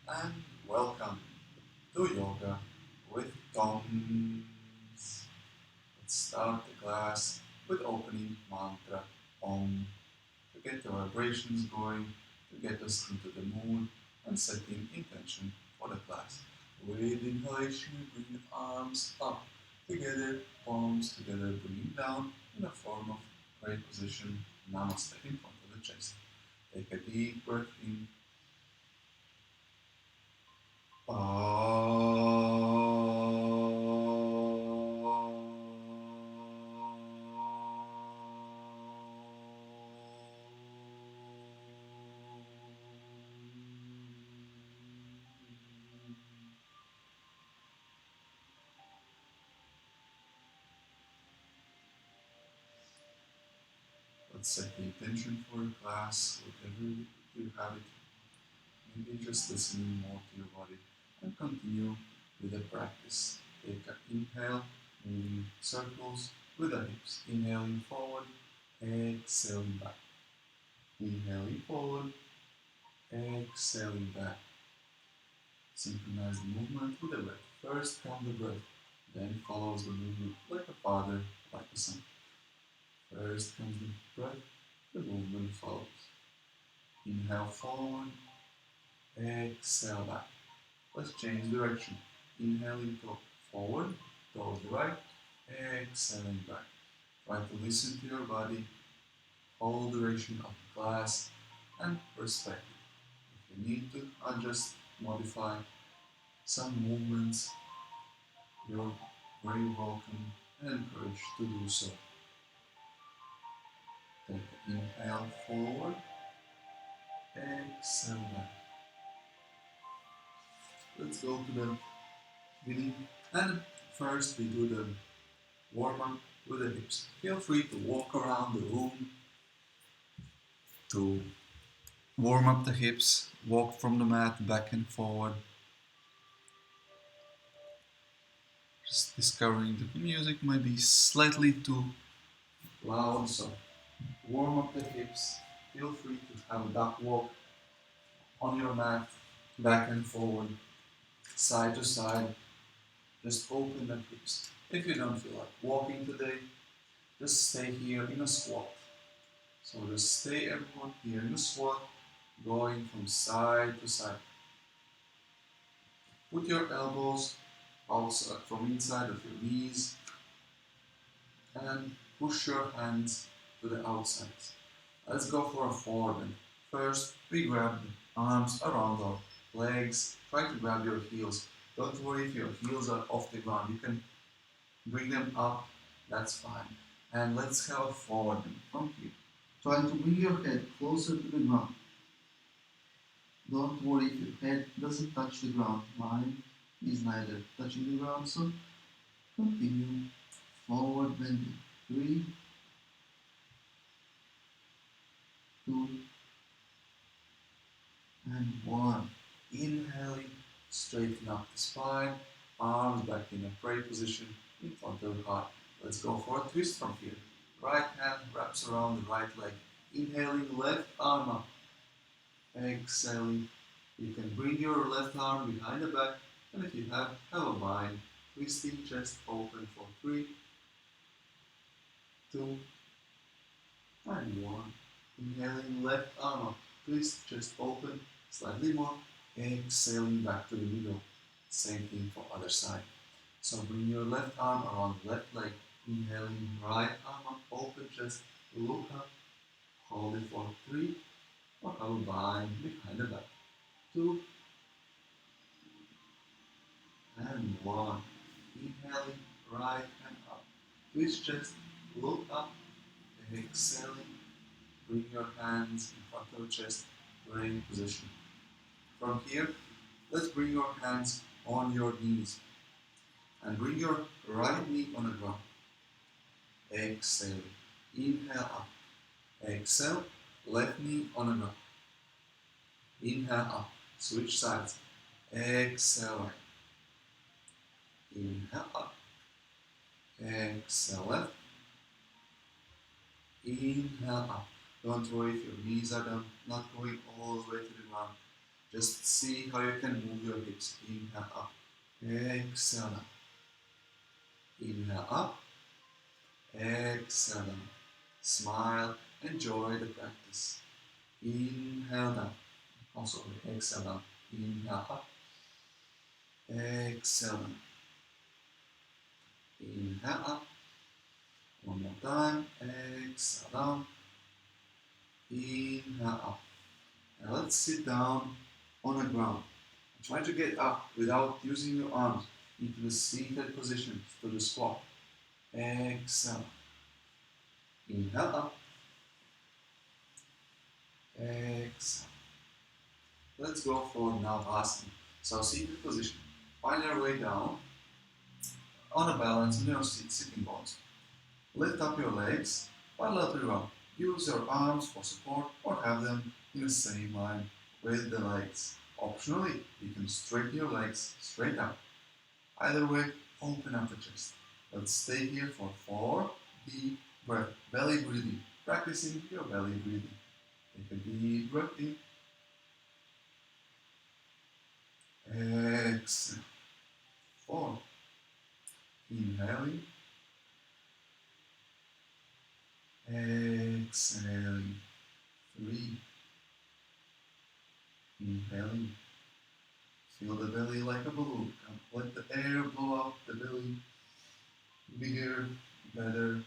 and welcome to Yoga with Toms. Let's start the class with opening mantra Om to get the vibrations going, to get us into the mood and setting intention for the class. With inhalation, we bring the arms up together, palms together, bringing down in a form of great position, Namaste in front of the chest. Take a deep breath in. Let's set the intention for a class, whatever you have it. Maybe just listening more to your body and continue with the practice. Take an inhale, moving circles with the hips. Inhaling forward, exhaling back. Inhaling forward, exhaling back. Synchronize the movement with the breath. First count the breath, then follows the movement like a father, like a son. First comes the breath, the movement follows. Inhale forward, exhale back. Let's change direction. Inhaling forward, towards the right, exhaling back. Try to listen to your body, whole duration of the class, and respect it. If you need to adjust, modify some movements, you're very welcome and encouraged to do so. Take an inhale forward, exhale back. Let's go to the beginning, and first we do the warm-up with the hips. Feel free to walk around the room to warm up the hips, walk from the mat back and forward. Just discovering that the music might be slightly too loud, so warm up the hips. Feel free to have a duck walk on your mat, back and forward, side to side. Just open the hips. If you don't feel like walking today, just stay here in a squat. So just stay everyone here in a squat, going from side to side. Put your elbows also from inside of your knees and push your hands to the outsides. Let's go for a forward bend. First, we grab the arms around our legs. Try to grab your heels. Don't worry if your heels are off the ground. You can bring them up, that's fine. And let's have a forward bend from here. Try to bring your head closer to the ground. Don't worry if your head doesn't touch the ground. Mine is neither touching the ground, so continue. Forward bending. 3, 2, and 1. Inhaling, straighten up the spine, arms back in a prayer position in front of the heart. Let's go for a twist from here. Right hand wraps around the right leg. Inhaling, left arm up. Exhaling, you can bring your left arm behind the back, and if you have a bind, twisting chest open for 3, 2, and 1. Inhaling, left arm up, twist chest open, slightly more. Exhaling back to the middle. Same thing for other side. So bring your left arm around the left leg. Inhaling, right arm up, open chest, look up, hold it for 3, or have a bind behind the back. 2, and 1. Inhaling, right hand up. Twist chest, look up. Exhaling, bring your hands in front of the chest, praying position. From here, let's bring your hands on your knees and bring your right knee on the ground. Exhale, inhale up. Exhale, left knee on the ground. Inhale up, switch sides. Exhale right. Inhale up. Exhale left. Inhale up. Don't worry if your knees are down, not going all the way to the ground. Just see how you can move your hips. Inhale up. Exhale down. Inhale up. Exhale down. Smile. Enjoy the practice. Inhale down. Oh, sorry. Exhale down. Inhale up. Exhale down. Inhale up. One more time. Exhale down. Inhale up. Now let's sit down on the ground. Try to get up without using your arms into the seated position to the squat. Exhale. Inhale up. Exhale. Let's go for Navasana. So seated position. Find your way down on a balance in your sitting bones. Lift up your legs bilaterally round. Use your arms for support or have them in the same line with the legs. Optionally, you can straighten your legs straight out. Either way, open up the chest. Let's stay here for 4 deep breaths. Belly breathing. Practicing your belly breathing. Take a deep breath in. Exhale. 4. Inhaling. Exhaling. 3. Inhaling. Feel the belly like a balloon. Let the air blow out the belly. Bigger, better.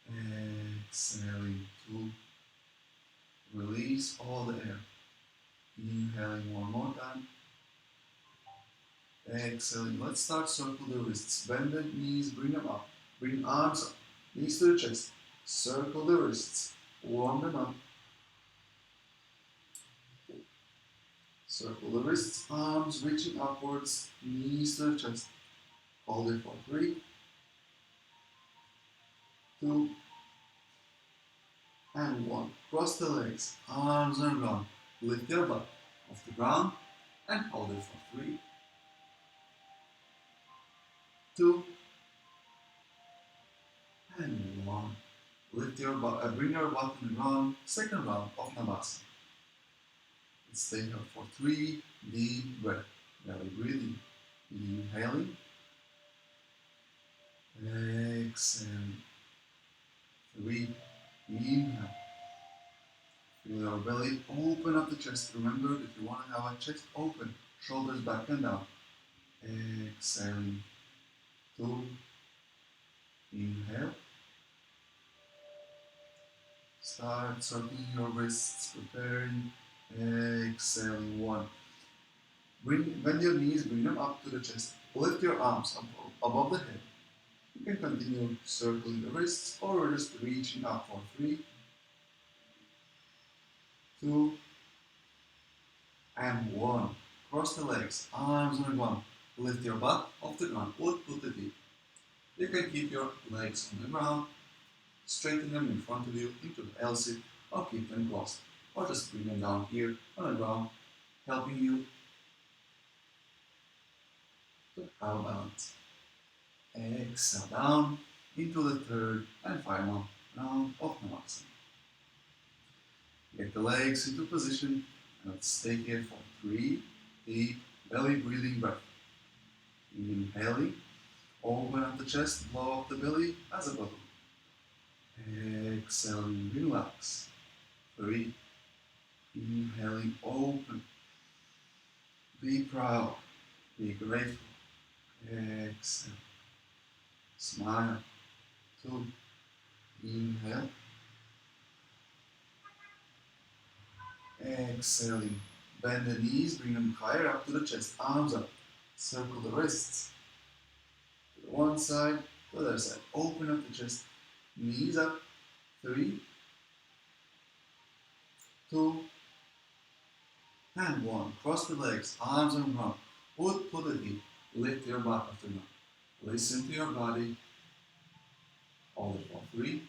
Exhaling. 2. Release all the air. Inhaling one more time. Exhaling. Let's start circle the wrists. Bend the knees, bring them up. Bring arms up. Knees to the chest. Circle the wrists. Warm them up. Circle the wrists, arms reaching upwards, knees to the chest. Hold it for 3, 2, and 1. Cross the legs, arms on the ground. Lift your butt off the ground and hold it for 3, 2, and 1. Lift your butt, bring your butt on the ground. Second round of Navasana. Let's stay here for 3 deep breaths. Belly breathing. Inhaling. Exhaling. 3. Inhale. Feel your belly, open up the chest. Remember that you want to have a chest open, shoulders back and down. Exhaling. 2. Inhale. Start circling your wrists, preparing. Exhaling. 1. Bend your knees, bring them up to the chest. Lift your arms above the head. You can continue circling the wrists or just reaching up for 3, 2, and 1. Cross the legs, arms on the ground. Lift your butt off the ground, put the feet. You can keep your legs on the ground, straighten them in front of you into the L sit, or keep them crossed. Or just bring them down here on the ground, helping you to have a balance. Exhale down into the third and final round of Navasana. Get the legs into position and let's stay here for 3 deep belly breathing breaths. Inhaling, open up the chest, blow up the belly as a balloon. Exhaling, relax. 3. Inhaling, open. Be proud. Be grateful. Exhale. Smile. 2. Inhale. Exhaling. Bend the knees, bring them higher up to the chest. Arms up. Circle the wrists. To the one side, to the other side. Open up the chest. Knees up. 3, 2, and 1. Cross the legs, arms on the ground. Put the feet. Lift your butt off the ground. Listen to your body. Hold it for 3,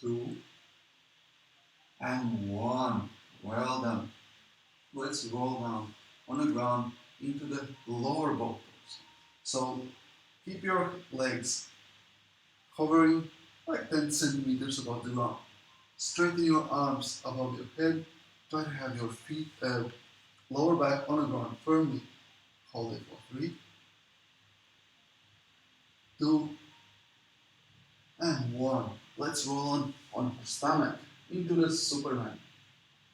2, and 1. Well done. Let's roll down on the ground into the lower boat pose. So keep your legs hovering like 10 centimeters above the ground. Straighten your arms above your head Try to have your feet, lower back on the ground firmly. Hold it for 3, 2, and 1. Let's roll on your stomach into the Superman.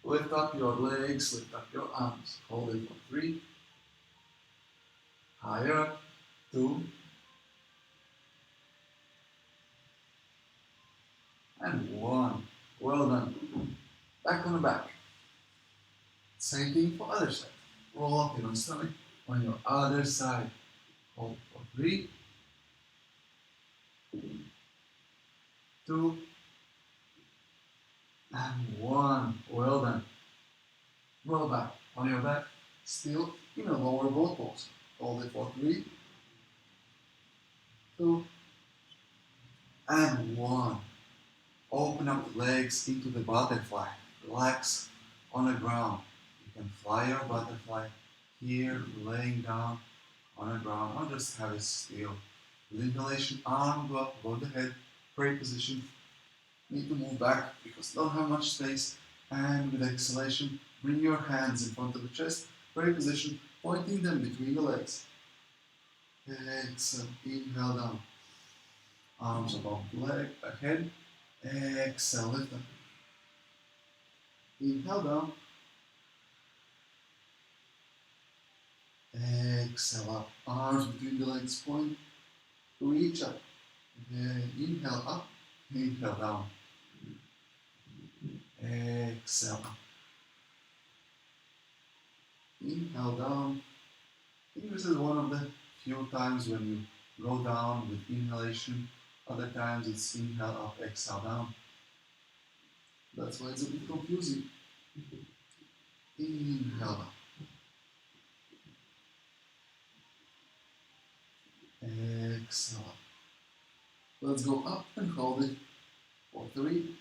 Lift up your legs, lift up your arms. Hold it for 3, higher up, 2, and 1. Well done. Back on the back. Same thing for other side. Roll up your stomach on your other side. Hold it for 3, 2, and 1. Well done. Roll back on your back, still in a lower boat pose. Hold it for 3, 2, and 1. Open up the legs into the butterfly. Relax on the ground. You can fly your butterfly here, laying down on the ground, or just have it still. With inhalation, arm go up above the head, pray position. Need to move back because don't have much space. And with exhalation, bring your hands in front of the chest, pray position, pointing them between the legs. Exhale, inhale down. Arms above the leg, head. Exhale, lift up. Inhale down. Exhale up. Arms between the legs, point. Reach up. Inhale up. Inhale down. Exhale up. Inhale down. I think this is one of the few times when you go down with inhalation. Other times it's inhale up, exhale down. That's why it's a bit confusing. Inhale up. Exhale up. Let's go up and hold it for 3.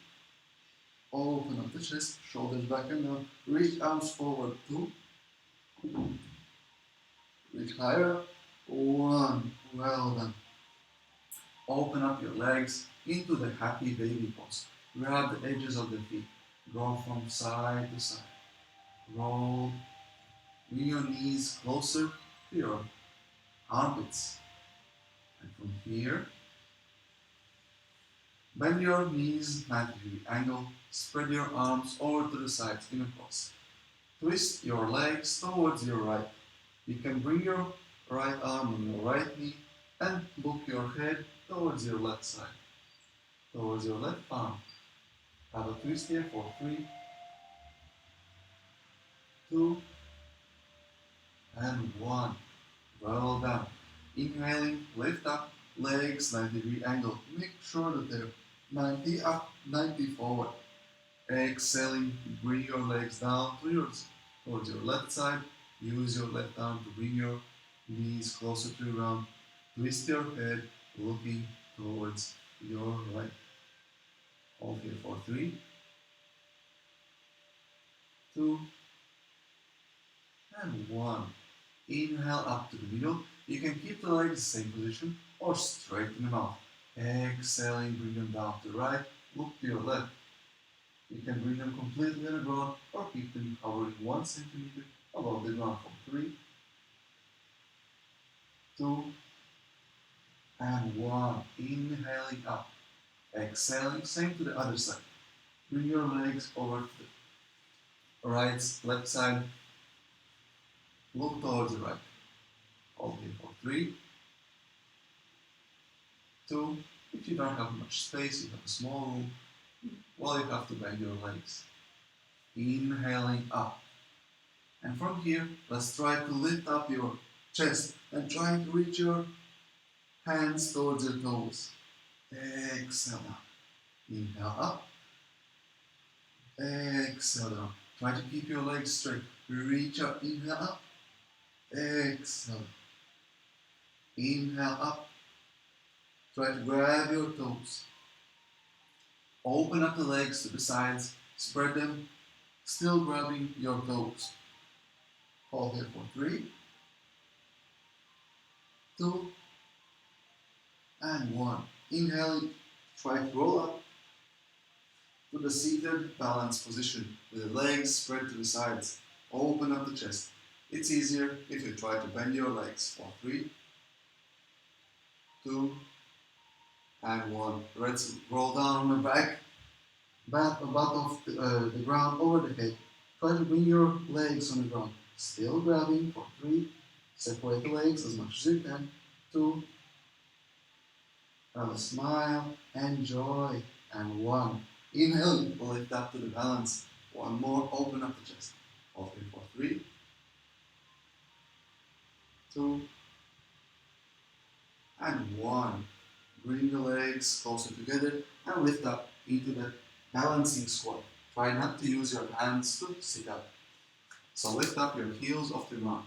Open up the chest, shoulders back and down. Reach arms forward, 2. Reach higher, 1. Well done. Open up your legs into the happy baby pose. Grab the edges of the feet. Go from side to side. Roll. Bring your knees closer to your armpits. And from here, bend your knees 90-degree angle. Spread your arms over to the sides in a cross. Twist your legs towards your right. You can bring your right arm on your right knee and look your head towards your left side, towards your left arm. Have a twist here for 3, 2, and 1. Well done. Inhaling, lift up, legs 90-degree angle. Make sure that they're 90 up, 90 forward. Exhaling, bring your legs down towards your left side. Use your left arm to bring your knees closer to the ground. Twist your head, looking towards your right. Hold here for 3, 2, and 1. Inhale up to the middle. You can keep the legs the same position or straighten them out. Exhaling, bring them down to the right. Look to your left. You can bring them completely on the ground or keep them hovering 1 centimeter above the ground for 3, 2, and 1. Inhaling up. Exhaling, same to the other side. Bring your legs over to the left side. Look towards the right. Hold here for 3, 2. If you don't have much space, you have a small room, well, you have to bend your legs. Inhaling up. And from here, let's try to lift up your chest and try to reach your hands towards your toes. Exhale down. Inhale up. Exhale down. Try to keep your legs straight. Reach up. Inhale up. Exhale. Inhale up. Try to grab your toes. Open up the legs to the sides. Spread them. Still grabbing your toes. Hold here for 3, 2, and 1. Inhaling. Try to roll up. to the seated balance position with the legs spread to the sides. Open up the chest. It's easier if you try to bend your legs for 3, 2, and 1. Let's roll down on the back, butt of the ground over the head. Try to bring your legs on the ground. Still grabbing for 3. Separate the legs as much as you can. 2. Smile, enjoy, and 1. Inhale, lift up to the balance. 1 more, open up the chest. Hold in for 3, 2, and 1. Bring the legs closer together and lift up into the balancing squat. Try not to use your hands to sit up. So lift up your heels off the ground.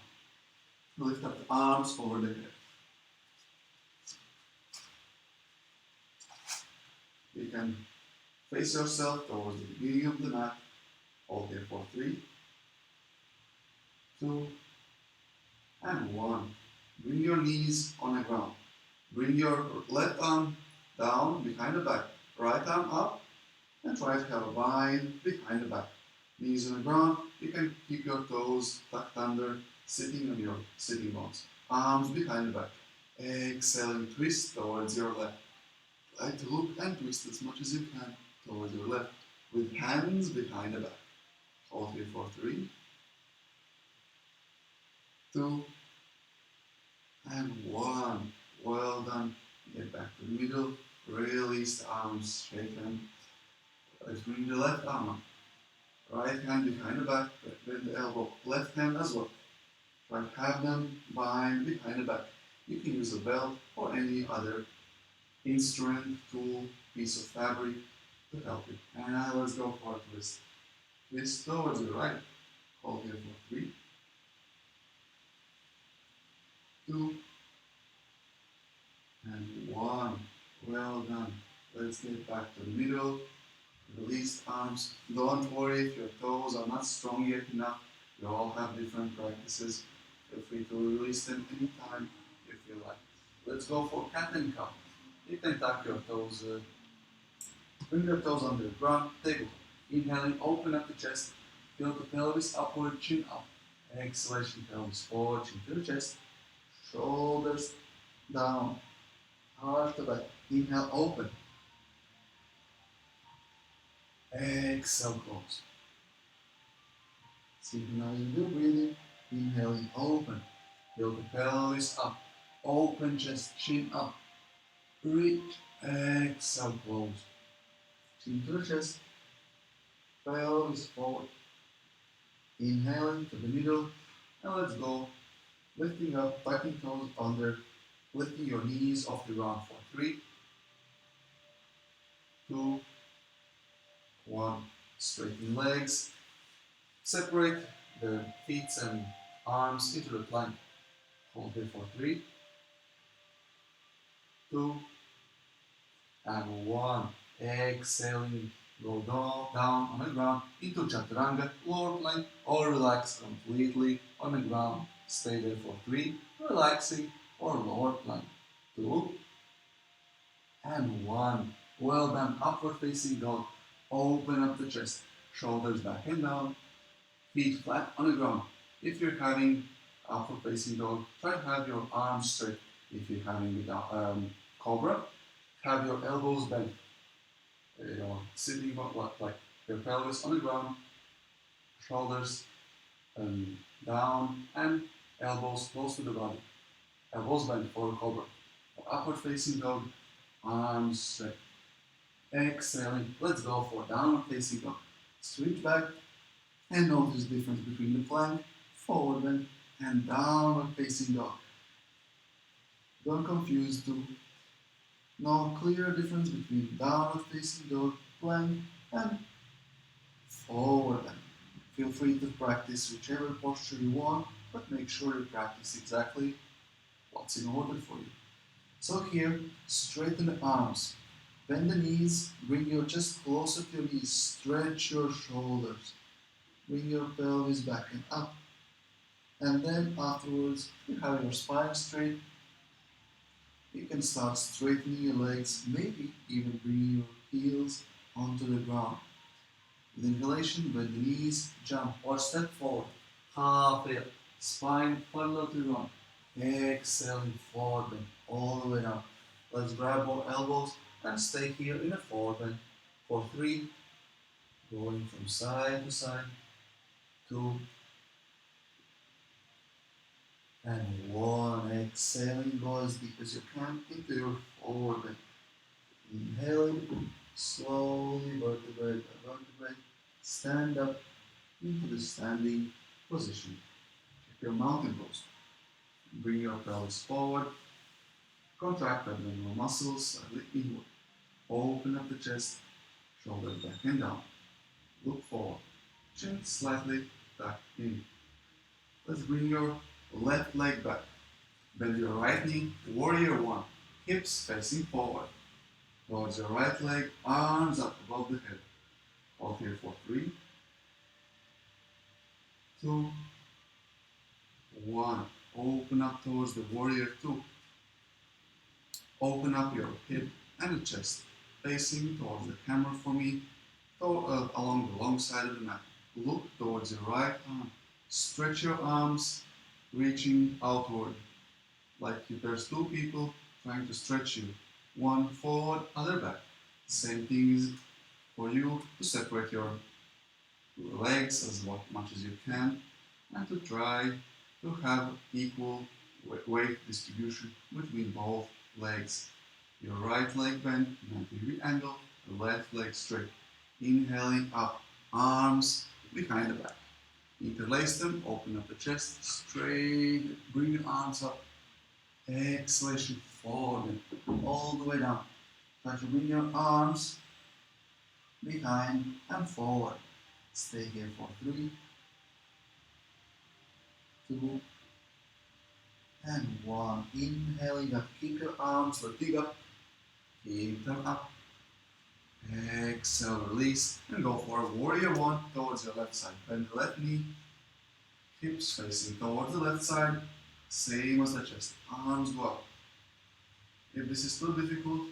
Lift up the arms over the head. You can face yourself towards the beginning of the mat. Hold here for 3, 2, and 1. Bring your knees on the ground. Bring your left arm down behind the back. Right arm up and try to have a bind behind the back. Knees on the ground. You can keep your toes tucked under, sitting on your sitting bones. Arms behind the back. Exhaling, twist towards your left. Try to look and twist as much as you can towards your left with hands behind the back. Hold here for 3, 2, and 1. Well done. Get back to the middle. Release the arms, shake them. Let's bring the left arm up. Right hand behind the back, bend the elbow. Left hand as well. Try to have them behind the back. You can use a belt or any other instrument, tool, piece of fabric to help you. And now let's go for a twist. Twist towards the right. Hold here for 3, 2, and 1. Well done. Let's get back to the middle. Release the arms. Don't worry if your toes are not strong yet enough. We all have different practices. Feel free to release them anytime you feel like. Let's go for cat and cow. You can tuck your toes, bring your toes under the ground, tabletop. Inhaling, open up the chest, feel the pelvis upward, chin up. Exhalation, pelvis forward, chin to the chest, shoulders down, heart to back. Inhale, open. Exhale, close. Synchronizing your breathing. Inhaling, open. Feel the pelvis up. Open chest, chin up. Reach. Exhale, close. Chin to the chest. Pelvis forward. Inhaling to the middle. And let's go. Lifting up, tucking toes under. Lifting your knees off the ground for 3, 2, 1. Straighten legs. Separate the feet and arms into the plank. Hold here for 3, 2, and 1. Exhaling, go down on the ground into chaturanga, lower plank, or relax completely on the ground. Stay there for 3, relaxing, or lower plank. 2, and 1. Well done. Upward facing dog. Open up the chest, shoulders back and down, feet flat on the ground. If you're having upward facing dog, try to have your arms straight. If you're having cobra, have your elbows bent. Sitting like your pelvis on the ground, shoulders down, and elbows close to the body. Elbows bent for a cobra. For upward facing dog, arms straight. Exhaling, let's go for downward facing dog. Switch back and notice the difference between the plank, forward bend, and downward facing dog. Don't confuse two. Know clear difference between downward facing dog, plank, and forward bend. Feel free to practice whichever posture you want, but make sure you practice exactly what's in order for you. So here, straighten the arms. Bend the knees, bring your chest closer to your knees, stretch your shoulders, bring your pelvis back and up. And then afterwards, you have your spine straight. You can start straightening your legs, maybe even bringing your heels onto the ground. With inhalation, bend the knees, jump or step forward. Half hill, spine parallel to the ground. Exhaling forward bend all the way down. Let's grab our elbows and stay here in a forward bend for 3, going from side to side, 2, and 1. Exhaling, go as deep as you can into your forward bend. Inhaling, slowly vertebrae by vertebrae, stand up into the standing position. Keep your mountain pose. Bring your pelvis forward, contract abdominal muscles slightly inward. Open up the chest, shoulders back and down. Look forward, chin slightly back in. Let's bring your left leg back. Bend your right knee, warrior 1, hips facing forward. Towards your right leg, arms up above the head. Hold here for 3, 2, 1. Open up towards the warrior 2. Open up your hip and the chest, facing towards the camera for me, along the long side of the mat. Look towards your right arm. Stretch your arms, reaching outward, like there's 2 people trying to stretch you. One forward, other back. Same thing is for you to separate your legs as much as you can and to try to have equal weight distribution between both legs. Your right leg bent, 90-degree angle, the left leg straight. Inhaling up, arms behind the back. Interlace them, open up the chest, straight, bring your arms up. Exhalation, forward, all the way down. Try to bring your arms behind and forward. Stay here for 3, 2, and 1. Inhaling up, keep your arms lifting up, keep them up. Exhale, release, and go for a warrior 1 towards your left side. Bend the left knee, hips facing towards the left side, same as the chest. Arms go up. If this is too difficult,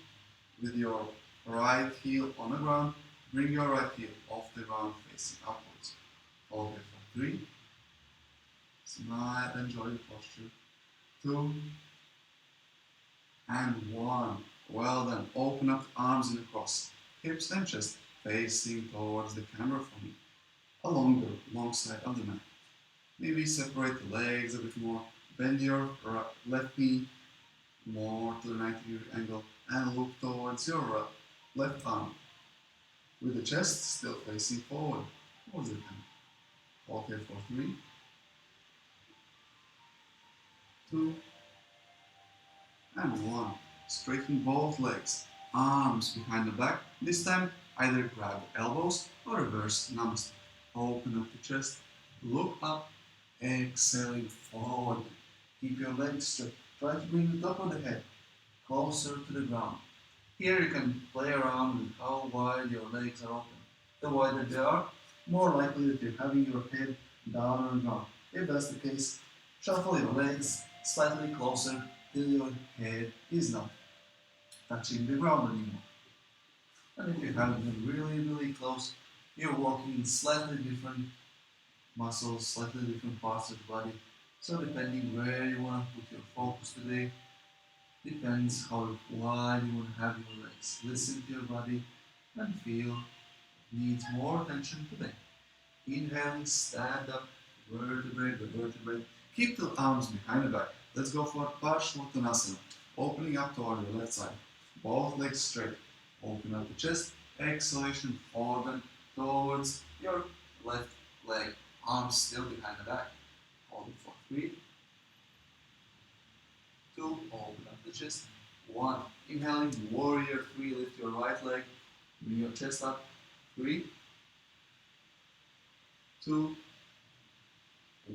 with your right heel on the ground, bring your right heel off the ground facing upwards. Hold here for 3. Smile, enjoy the posture. 2, and 1. Well done. Open up arms in a cross. Hips and chest facing towards the camera for me. Along the long side of the mat. Maybe separate the legs a bit more. Bend your left knee more to the 90-degree angle and look towards your left arm. With the chest still facing forward towards the camera. Hold here for 3, 2, and 1. Straighten both legs, arms behind the back. This time either grab elbows or reverse namaste. Open up the chest, look up, exhaling forward. Keep your legs straight. Try to bring the top of the head closer to the ground. Here you can play around with how wide your legs are open. The wider they are, more likely that you're having your head down on the ground. If that's the case, shuffle your legs slightly closer till your head is not touching the ground anymore. And if you're having them really close, you're working in slightly different muscles, slightly different parts of the body. So depending where you want to put your focus today, depends how wide you want to have your legs. Listen to your body and feel it needs more attention today. Inhaling, stand up, vertebrae by vertebrae. Keep the arms behind the back. Let's go for Parsvottanasana. Opening up toward the left side. Both legs straight. Open up the chest. Exhalation forward towards your left leg. Arms still behind the back. Hold it for 3, 2, open up the chest. 1. Inhaling, warrior 3, lift your right leg. Bring your chest up. 3, 2,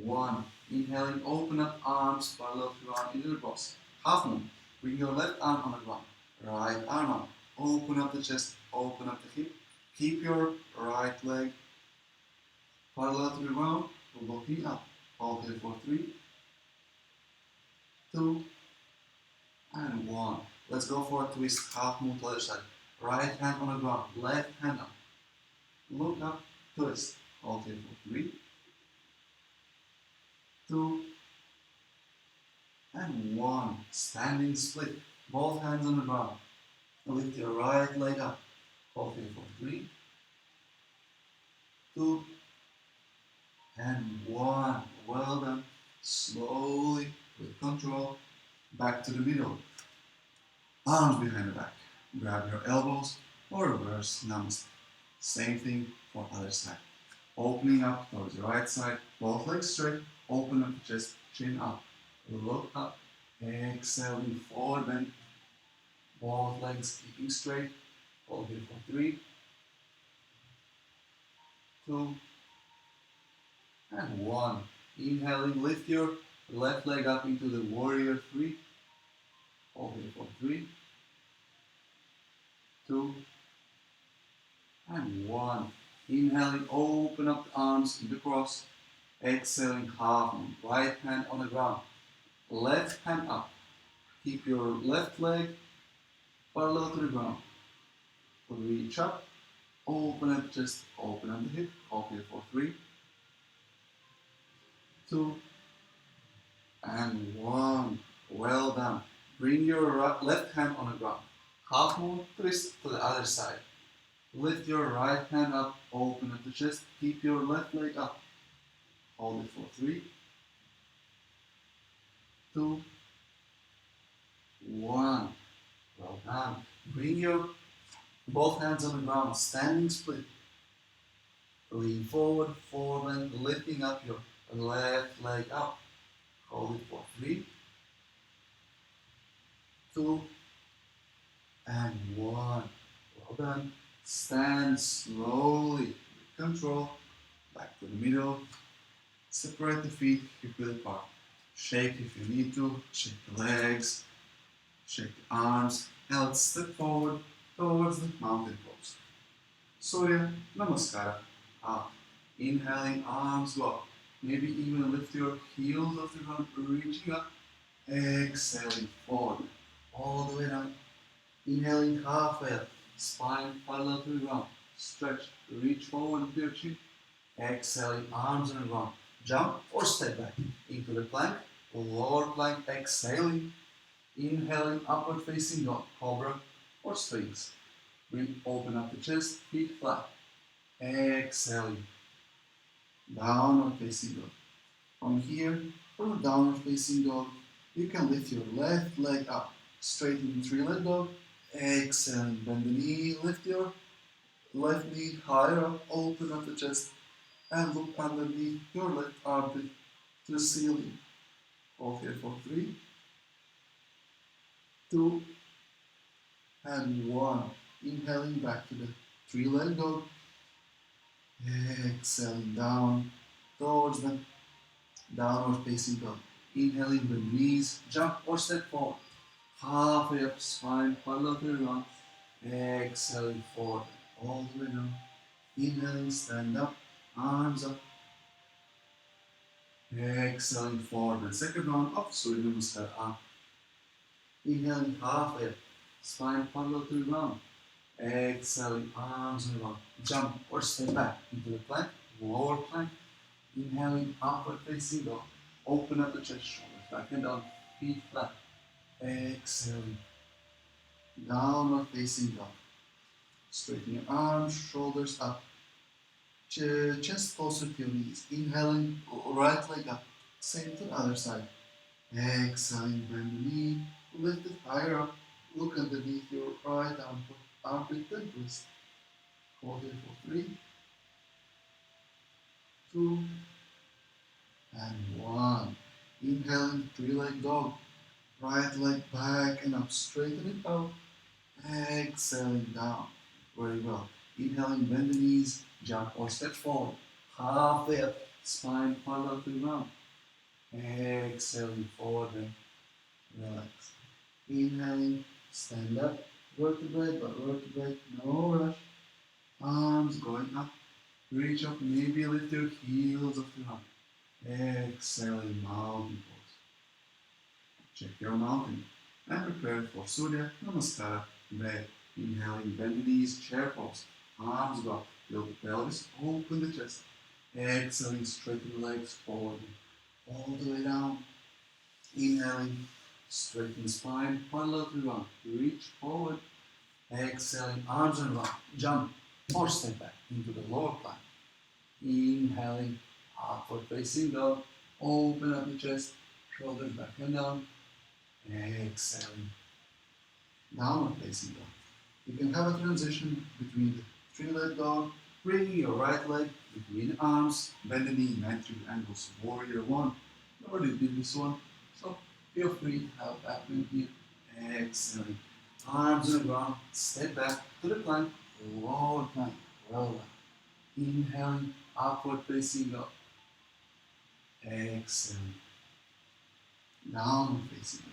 1. Inhaling, open up arms parallel to ground into the cross. Half moon. Bring your left arm on the ground. Right arm up. Open up the chest. Open up the hip. Keep your right leg parallel to the ground. Looking up. Hold here for 3, 2, and 1. Let's go for a twist. Half moon to the other side. Right hand on the ground. Left hand up. Look up twist. Hold here for 3, 2, and 1. Standing split. Both hands on the ground. Lift your right leg up. Hold here for 3, 2, and 1. Well done. Slowly, with control, back to the middle. Arms behind the back. Grab your elbows or reverse namaste. Same thing for other side. Opening up towards the right side. Both legs straight. Open up the chest. Chin up. Look up. Exhaling forward bend. Both legs keeping straight. Hold here for 3, 2, and 1. Inhaling, lift your left leg up into the warrior 3. Hold here for 3, 2, and 1. Inhaling, open up the arms in the cross. Exhaling, half moon. Right hand on the ground. Left hand up. Keep your left leg parallel to the ground. Reach up. Open up chest. Open up the hip. Hold here for 3, 2, and 1. Well done. Bring your left hand on the ground. Half moon twist to the other side. Lift your right hand up, open up the chest, keep your left leg up. Hold it for 3, 2, 1. Well done. Bring your both hands on the ground, standing split. Lean forward, forward, lifting up your left leg up. Hold it for 3, 2, and 1. Well done. Stand slowly with control. Back to the middle. Separate the feet hip width apart. Shake if you need to. Shake the legs. Shake the arms. Now let's step forward towards the mountain pose. Surya Namaskara. Up. Inhaling, arms go up. Maybe even lift your heels off the ground, reaching up. Exhaling forward. All the way down. Inhaling halfway up. Spine parallel to the ground. Stretch. Reach forward with your chin. Exhaling, arms on the ground. Jump or step back into the plank. Lower plank. Exhaling. Inhaling, upward facing dog, cobra or sphinx. Open up the chest, feet flat. Exhaling. Downward facing dog. From here, for a downward facing dog, you can lift your left leg up. Straighten 3-leg dog. Exhaling, bend the knee, lift your left knee higher up, open up the chest, and look underneath your left armpit to the ceiling. Hold here for 3, 2, and 1. Inhaling back to the 3-leg dog. Exhaling down towards the downward facing dog. Inhaling, bend knees, jump or step forward. Halfway up, spine parallel to the ground. Exhaling forward, all the way down. Inhaling, stand up, arms up. Exhaling forward. The second round of Surya Namaskar up. Inhaling halfway up, spine parallel to the ground. Exhaling, arms on the ground. Jump or step back into the plank, lower plank. Inhaling, upward facing dog. Open up the chest, shoulders back and down, feet flat. Exhaling, downward facing dog. Straighten your arms, shoulders up. Chest closer to your knees. Inhaling, right leg up. Same to the other side. Exhaling, bend the knee, lift it higher up. Look underneath your right armpit and twist. Hold it for 3, 2, and 1. Inhaling, 3-leg dog. Right leg back and up. Straighten it out. Exhaling down. Very well. Inhaling, bend the knees, jump or step forward. Halfway up, spine parallel to the ground. Exhaling forward and relax. Inhaling, stand up, vertebrae by vertebrae, no rush. Arms going up, reach up, maybe lift your heels off the ground. Exhaling, mountain pose. Check your mountain and prepare for Surya Namaskara. Inhaling, bend the knees, chair pose. Arms go up, Build the pelvis, open the chest. Exhaling, straighten the legs forward, all the way down. Inhaling, straighten the spine, parallel round. Reach forward. Exhaling, arms and round. Jump or step back into the lower plank. Inhaling, upward facing dog. Open up the chest, shoulders back and down. Exhaling, downward facing dog. You can have a transition between the three-leg dog. Bring your right leg between the arms, bend the knee, 90 angles, warrior one. You already did this one, so feel free to have that with you. Exhaling, arms on the ground, step back to the plank, lower plank, roll up. Inhaling, upward facing dog. Exhaling, downward facing dog.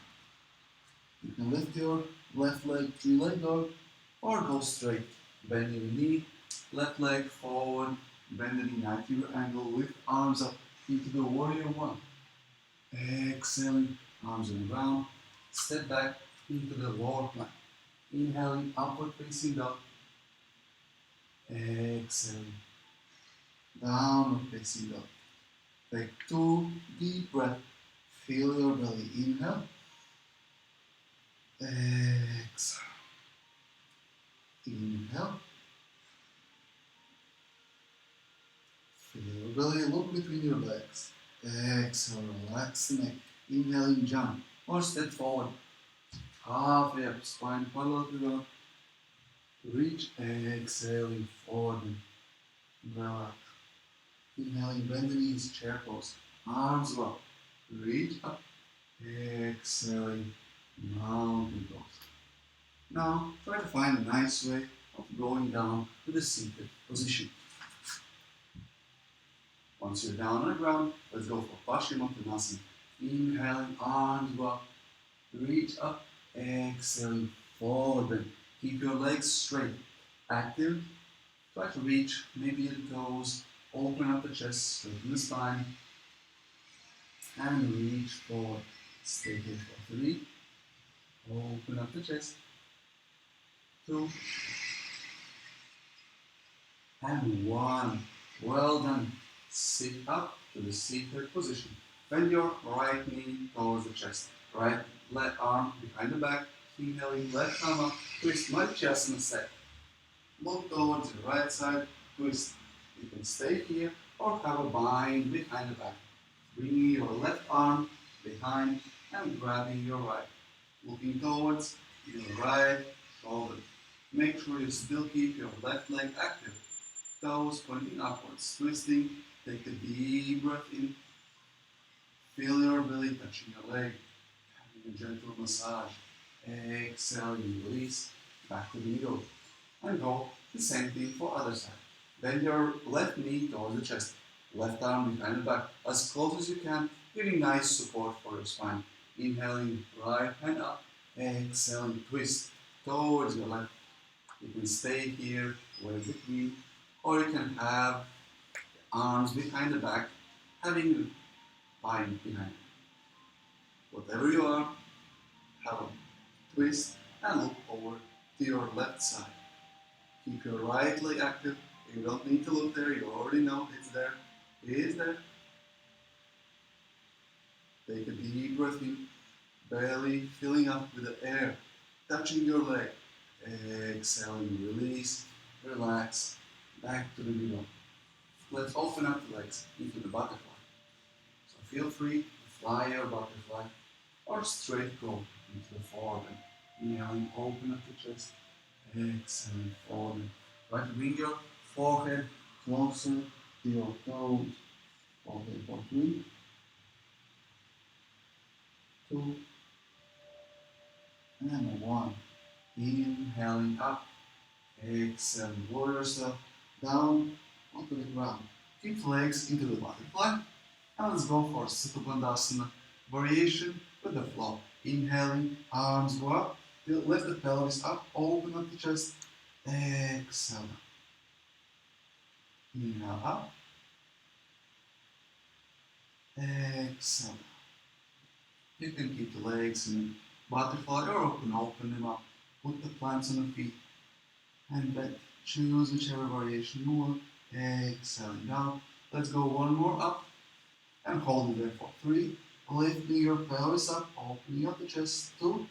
You can lift your left leg, three-leg dog, or go straight. Bend your knee, left leg forward, bend the knee 90 angle, lift arms up into the warrior one. Exhaling, arms on the ground, step back into the lower plank. Inhaling, upward facing dog. Exhaling, downward facing dog. Take 2 deep breaths. Feel your belly. Inhale. Exhale. Inhale. Feel your belly. Look between your legs. Exhale. Relax the neck. Inhaling, jump or step forward. Halfway up, spine parallel to the ground. Reach. Exhaling, forward. Relax. Inhaling, bend the knees, chair pose. Arms up. Reach up. Exhaling, mountain pose. Now, try to find a nice way of going down to the seated position. Once you're down on the ground, let's go for Paschimottanasana. Inhaling, arms go up. Reach up. Exhaling, forward bend. Keep your legs straight. Active. Try to reach maybe the toes. Open up the chest, straighten the spine. And reach forward. Stay here for 3. Open up the chest. 2. And 1. Well done. Sit up to the seated position. Bend your right knee towards the chest. Right left arm behind the back. Inhaling, left arm up. Twist my chest and set. Look towards the right side. Twist. You can stay here or have a bind behind the back. Bringing your left arm behind and grabbing your right. Looking towards your right shoulder. Make sure you still keep your left leg active. Toes pointing upwards, twisting. Take a deep breath in. Feel your belly touching your leg. Having a gentle massage. Exhaling, release. Back to the middle. And go the same thing for other side. Bend your left knee towards the chest. Left arm behind the back, as close as you can, giving nice support for your spine. Inhaling, right hand up. Exhaling, twist towards your left. You can stay here, way between, or you can have arms behind the back, having a bind behind. Whatever you are, have a twist and look over to your left side. Keep your right leg active. You don't need to look there, you already know it's there. It is there. Take a deep breath in, belly filling up with the air, touching your leg. Exhaling, release, relax, back to the middle. Let's open up the legs into the butterfly. So feel free to fly your butterfly or straight go into the forward. Inhaling, open up the chest. Exhaling, forward. Try to bring your forehead closer to your toes. Forehead for 3, 2, and 1. Inhaling up. Exhaling, lower yourself down onto the ground. Keep the legs into the butterfly. And let's go for Supta Bandhasana variation with the flow. Inhaling, arms go up. Lift the pelvis up, open up the chest. Exhale. Inhale up. Exhale. You can keep the legs in butterfly or open them up. Put the planks on the feet and bend. Choose whichever variation you want. Exhaling out. Let's go one more up and hold it there for 3. Lifting your pelvis up, opening up the chest. 2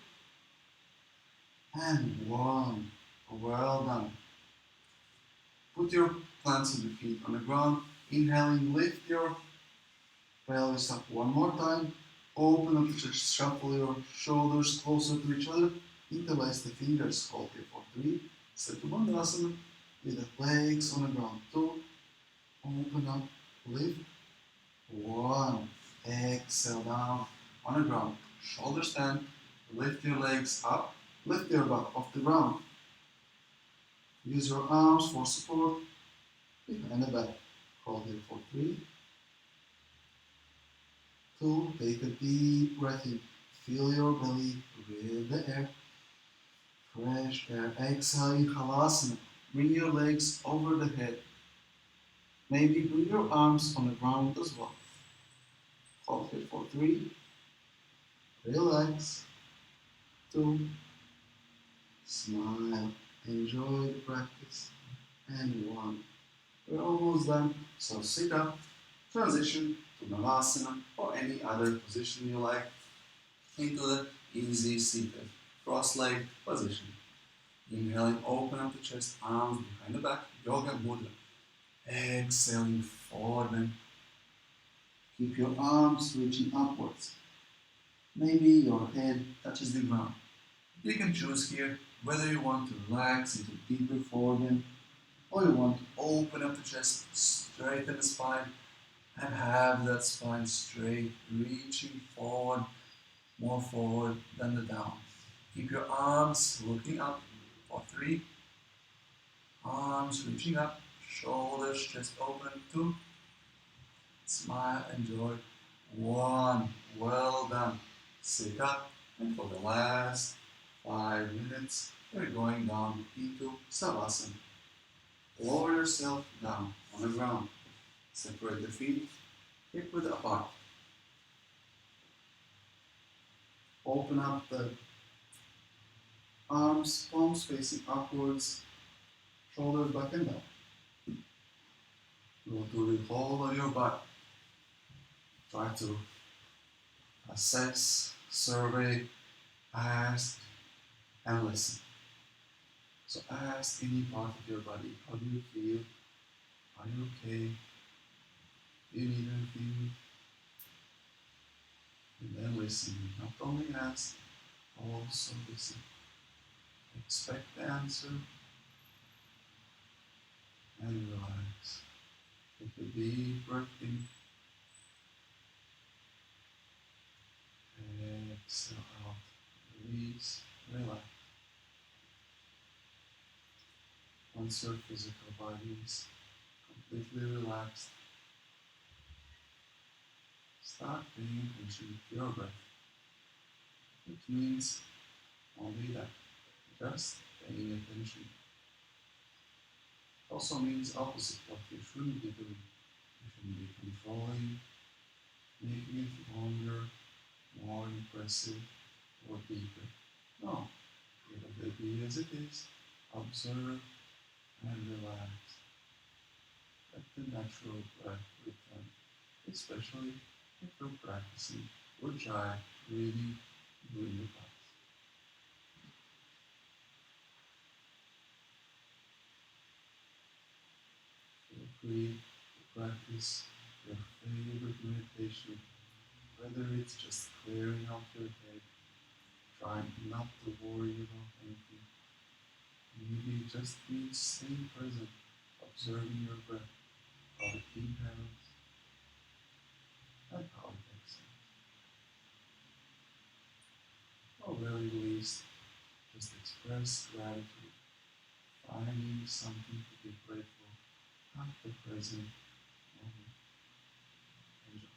and 1. Well done. Put your plants of the feet on the ground. Inhaling, lift your pelvis up one more time. Open up the chest, shuffle your shoulders closer to each other. Interlace the fingers. Hold here for 3. Step to Bandhasana with the legs on the ground. 2. Open up, lift. 1. Exhale down on the ground. Shoulder stand. Lift your legs up. Lift your butt off the ground. Use your arms for support behind the back. Hold here for 3. 2. Take a deep breath in. Fill your belly with the air. Fresh air. Exhale in Halasana. Bring your legs over the head. Maybe bring your arms on the ground as well. Hold here for 3. Relax. 2. Smile. Enjoy the practice. And 1. We're almost done. So sit up. Transition to Navasana or any other position you like into the easy seated cross-legged position. Inhaling, open up the chest, arms behind the back, Yoga Mudra. Exhaling, forward bend. Keep your arms reaching upwards. Maybe your head touches the ground. You can choose here whether you want to relax into deeper forward bend or you want to open up the chest, straighten the spine, and have that spine straight, reaching forward, more forward than the down. Keep your arms looking up for 3. Arms reaching up, shoulders chest open. 2. Smile, enjoy. 1. Well done. Sit up, and for the last 5 minutes, we're going down into Savasana. Lower yourself down on the ground. Separate the feet, hip width apart. Open up the arms, palms facing upwards, shoulders back and down. Go to the whole of your body. Try to assess, survey, ask, and listen. So ask any part of your body, how do you feel? Are you okay? Do you need anything? And then listen. Not only ask, also listen. Expect the answer and relax. Take a deep breath in. Exhale out. Release. Relax. Once your physical body is completely relaxed, start paying attention to your breath. Which means only that. Just paying attention. Also means opposite what you shouldn't be doing. You shouldn't be controlling, making it longer, more impressive, or deeper. No, let it be as it is. Observe and relax. Let the natural breath return, especially if you're practicing Ujjayi breathing during the class. Feel free to practice your favorite meditation, whether it's just clearing out your head, trying not to worry about anything. Maybe it just means staying present, observing your breath, how it inhales and how it exhales. Or very least, just express gratitude, finding something to be grateful at the present moment. Enjoy.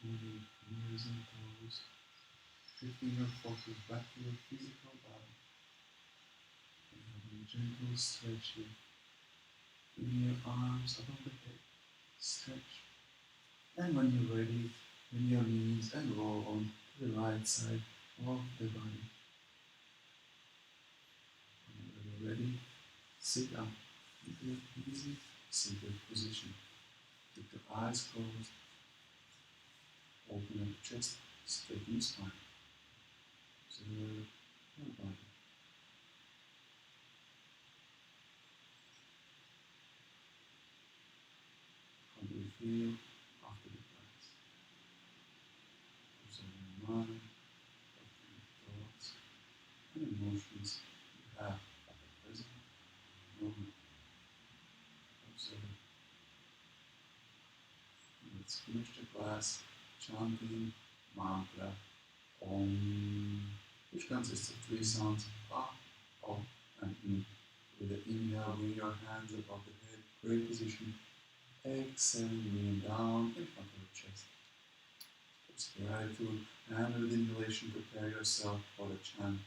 moving fingers and toes, shifting your focus back to your physical body, and having gentle stretching in your arms above the head. Stretch. And when you're ready, bend your knees and roll on to the right side of the body. When you're ready, sit up into an easy seated position. Keep the eyes closed, open up the chest, straighten the spine. Observe your body. How do you feel after the class? Observe your mind, your thoughts, and emotions you have at the present moment. Observe. Let's finish the class chanting mantra Om, which consists of three sounds A, O, and M. With the inhale, bring your hands above the head, great position. Exhale, bring them down in front of your chest. It's gratitude, and with inhalation, prepare yourself for the chant.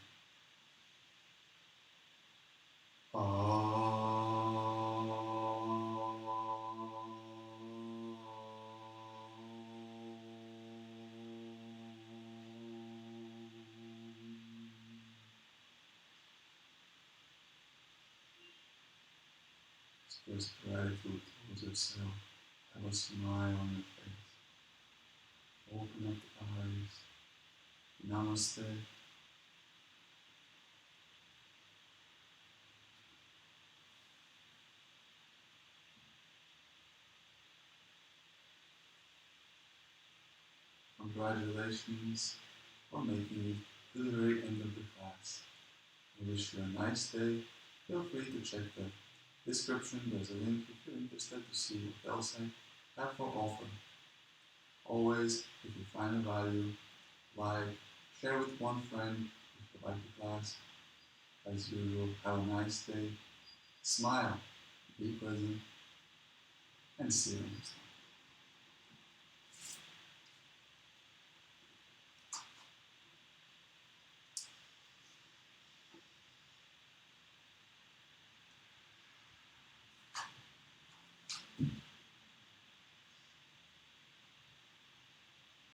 Express gratitude towards yourself. Have a smile on your face. Open up the eyes. Namaste. Congratulations for making it to the very end of the class. I wish you a nice day. Feel free to check the description. There's a link if you're interested to see what else I have for offer. Always, if you find a value, like, share with one friend if you like the class. As usual, have a nice day. Smile, be present, and see you next time.